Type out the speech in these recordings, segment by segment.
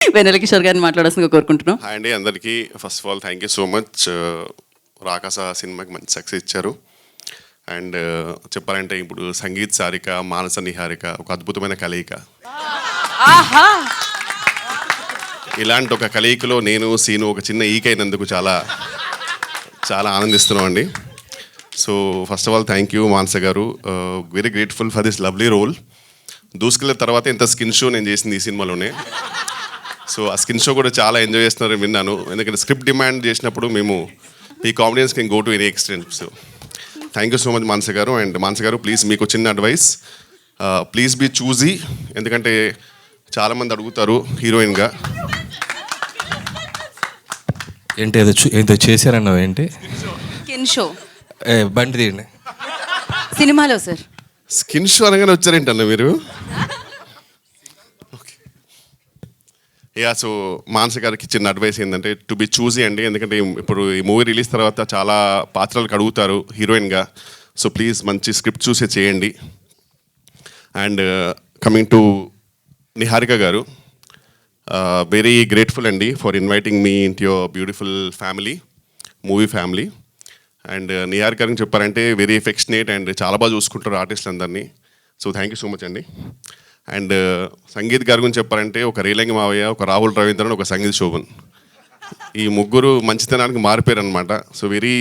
వెన్నెల కిషోర్ గారిని మాట్లాడాల్సిందిగా కోరుకుంటున్నాం. హాయ్ అండి అందరికీ. First of all thank you so much. Rakasa సినిమాకి మంచి సక్సెస్ ఇచ్చారు. అండ్ చెప్పాలంటే ఇప్పుడు సంగీత్ సారిక, మానస నిహారిక ఒక అద్భుతమైన కలయిక. ఇలాంటి ఒక కలయికలో నేను సీను ఒక చిన్న ఈకైనందుకు చాలా చాలా ఆనందిస్తున్నాం అండి. So first of all thank you Manasa గారు. Very grateful for this lovely role. దూసుకెళ్ళిన తర్వాత ఇంత స్కిన్ షో నేను చేసింది ఈ సినిమాలోనే. సో ఆ స్కిన్ షో కూడా చాలా ఎంజాయ్ చేస్తున్నారని విన్నాను. ఎందుకంటే స్క్రిప్ట్ డిమాండ్ చేసినప్పుడు మేము ఈ comedians can go to any extent. So thank you so much Manasa గారు. అండ్ మానస గారు ప్లీజ్ మీకు చిన్న అడ్వైస్, ప్లీజ్ బీ చూజీ. ఎందుకంటే చాలామంది అడుగుతారు హీరోయిన్గా. ఏంటి ఏదో చేశారన్నావు ఏంటి? స్కిన్ షో బండి తీయండి. సినిమాలో సార్ స్కిన్ షో అనగానే వచ్చారేంటన్నా మీరు? Okay yeah. సో మానస గారికి చిన్న అడ్వైస్ ఏంటంటే టు బి చూజీ అండి. ఎందుకంటే ఇప్పుడు ఈ మూవీ రిలీజ్ తర్వాత చాలా పాత్రలకు అడుగుతారు హీరోయిన్గా. సో ప్లీజ్ మంచి స్క్రిప్ట్ చూసే చేయండి. అండ్ కమింగ్ టు నిహారిక గారు, వెరీ గ్రేట్ఫుల్ అండి for inviting me into your beautiful family, movie family. And Niharika గారికి చెప్పారంటే వెరీ ఎఫెక్షనేట్ అండ్ చాలా బాగా చూసుకుంటారు ఆర్టిస్టులు అందరినీ. So thank you so much అండి. అండ్ సంగీత్ గారి గురించి చెప్పారంటే ఒక రేలంగి మావయ్య, ఒక రాహుల్ రవీంద్రన్, ఒక సంగీత్ శోభన్, ఈ ముగ్గురు మంచితనానికి మారిపోయారు అనమాట. సో వెరీ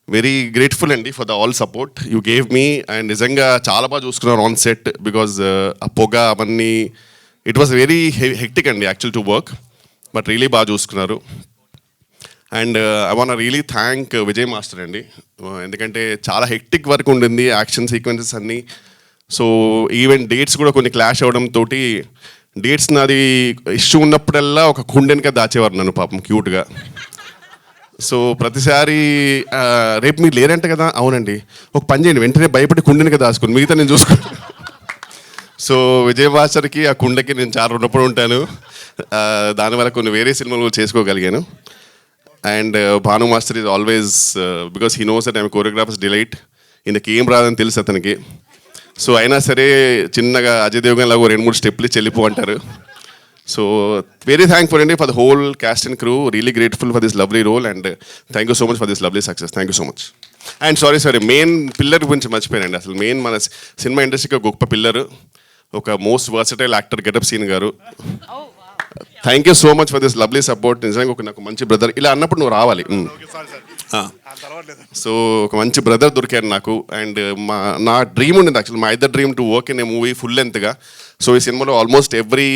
వెరీ గ్రేట్ఫుల్ అండి for the all support you gave me. And నిజంగా చాలా బాగా చూసుకున్నారు ఆన్ సెట్. బికాజ్ ఆ పొగ అవన్నీ ఇట్ వాస్ వెరీ హెక్టిక్ అండి actual to work, but really బాగా చూసుకున్నారు. And I want really thank Vijay master అండి. ఎందుకంటే చాలా హెక్టిక్ వర్క్ ఉండింది, యాక్షన్ సీక్వెన్సెస్ అన్నీ. సో ఈవెన్ డేట్స్ కూడా కొన్ని క్లాష్ అవ్వడంతో డేట్స్ నాది ఇష్యూ ఉన్నప్పుడల్లా ఒక కుండెనిక దాచేవారు నన్ను పాపం క్యూట్గా. సో ప్రతిసారి రేపు మీరు లేరంటే కదా, అవునండి ఒక పని చేయండి వెంటనే భయపడి కుండెనిక దాచుకుని మిగతా నేను చూసుకున్నాను. సో విజయ్ మాస్టర్కి ఆ కుండకి నేను చాలా రుణపడి ఉంటాను. దానివల్ల కొన్ని వేరే సినిమాలు చేసుకోగలిగాను. And Bhanu master is always because he knows that I'm choreographers delight. ఇందుకు ఏం రాదని తెలుసు అతనికి. సో అయినా సరే చిన్నగా అజయ్ దేవగన్ లాగా 2-3 స్టెప్లు ఇచ్చి వెళ్ళిపో అంటారు. సో వెరీ థ్యాంక్ఫుల్ అండి for the whole cast and crew. Really grateful for this lovely role and thank you so much for this lovely success. Thank you so much. And sorry main pillar గురించి మర్చిపోయానండి. అసలు main మన cinema ఇండస్ట్రీకి గొప్ప pillar, ఒక most versatile actor getup సీన్ గారు. Thank you so much for this lovely support. నిజంగా ఒక నాకు మంచి బ్రదర్ ఇలా అన్నప్పుడు నువ్వు రావాలి. సో ఒక మంచి బ్రదర్ దొరికారు నాకు. అండ్ నా డ్రీమ్ ఉండింది యాక్చువల్, మా ఇద్దరు dream to work in a movie full లెంత్గా. సో ఈ సినిమాలో ఆల్మోస్ట్ ఎవ్రీ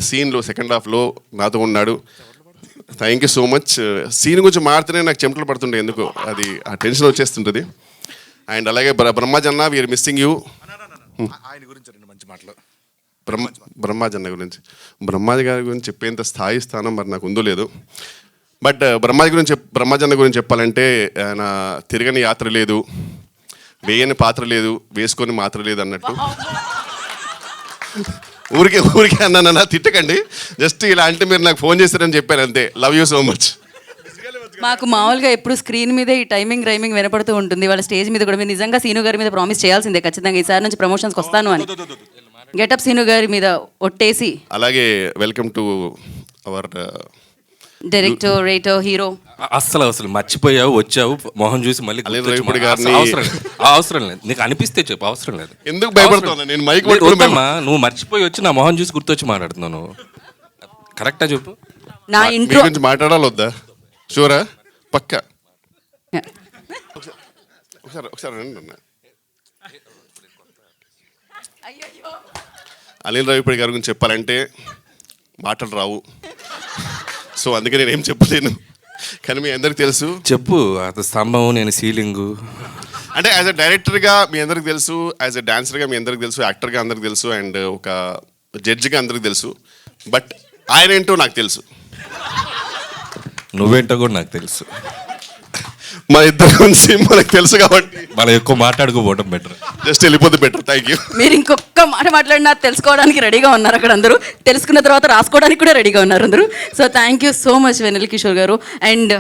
సీన్లో సెకండ్ హాఫ్లో నాతో ఉన్నాడు. Thank you so much. Scene గురించి మారితేనే నాకు చెమటలు పడుతుండే, ఎందుకు అది ఆ టెన్షన్ వచ్చేస్తుంటుంది. అండ్ అలాగే బ్రహ్మాజన్న వీఆర్ మిస్సింగ్ యూ. బ్రహ్మాజన్న గురించి బ్రహ్మాజీ గారి గురించి చెప్పేంత స్థాయి స్థానం మరి నాకు ఉందో లేదు. బట్ బ్రహ్మాజన్న గురించి చెప్పాలంటే ఆయన తిరగని యాత్ర లేదు, వేయని పాత్ర లేదు, వేసుకొని మాత్ర లేదు అన్నట్టు. ఊరికే అన్నా తిట్టకండి, జస్ట్ ఇలా అంటే మీరు నాకు ఫోన్ చేస్తారని చెప్పాను అంతే. Love you so much. మాకు మామూలుగా ఎప్పుడు స్క్రీన్ మీదే ఈ టైమింగ్ రైమింగ్ వినపడుతూ ఉంటుంది. వాళ్ళ స్టేజ్ మీద కూడా మీరు నిజంగా సీను గారి మీద ప్రామిస్ చేయాల్సిందే ఖచ్చితంగా, ఈసారి నుంచి ప్రమోషన్స్కి వస్తాను అని. గెటప్ సీను గారి మీద ఒట్టేసి. అలాగే welcome to our director, writer, hero. అసలు మర్చిపోయావు, వచ్చావు, మొహం చూసి మళ్ళీ అవసరం లేదు. నీకు అనిపిస్తే చెప్పు, అవసరం లేదు. ఎందుకు భయపడుతున్నా నేను? మైక్ నువ్వు మర్చిపోయి వచ్చి నా మొహం చూసి గుర్తొచ్చి మాట్లాడుతున్నాను. కరెక్టా చెప్పు. నా ఇంట్లో గురించి మాట్లాడాలి వద్దా? షూరా? పక్కా ఒకసారి రండి. అనిల్ రావిపూడి గారి గురించి చెప్పాలంటే మాటలు రావు. సో అందుకే నేను ఏం చెప్పలేను, కానీ మీ అందరికి తెలుసు. చెప్పు. అది స్తంభం, నేను సీలింగు. అంటే యాజ్ అ డైరెక్టర్గా మీ అందరికి తెలుసు, యాజ్ అ డాన్సర్గా మీ అందరికి తెలుసు, యాక్టర్గా అందరికి తెలుసు, అండ్ ఒక జడ్జిగా అందరికి తెలుసు. బట్ ఆయన ఏంటో నాకు తెలుసు, నువ్వేంటో కూడా నాకు తెలుసు. మన ఇద్దరు గురించి మనకు తెలుసు కాబట్టి మనం ఎక్కువ మాట్లాడుకోవడం బెటర్, జస్ట్ వెళ్ళిపోతే బెటర్. Thank you. మీరు ఇంకొక మాట మాట్లాడినా తెలుసుకోవడానికి రెడీగా ఉన్నారు అక్కడ అందరూ, తెలుసుకున్న తర్వాత రాసుకోవడానికి కూడా రెడీగా ఉన్నారు అందరూ. So thank you so much Vennela Kishore గారు. అండ్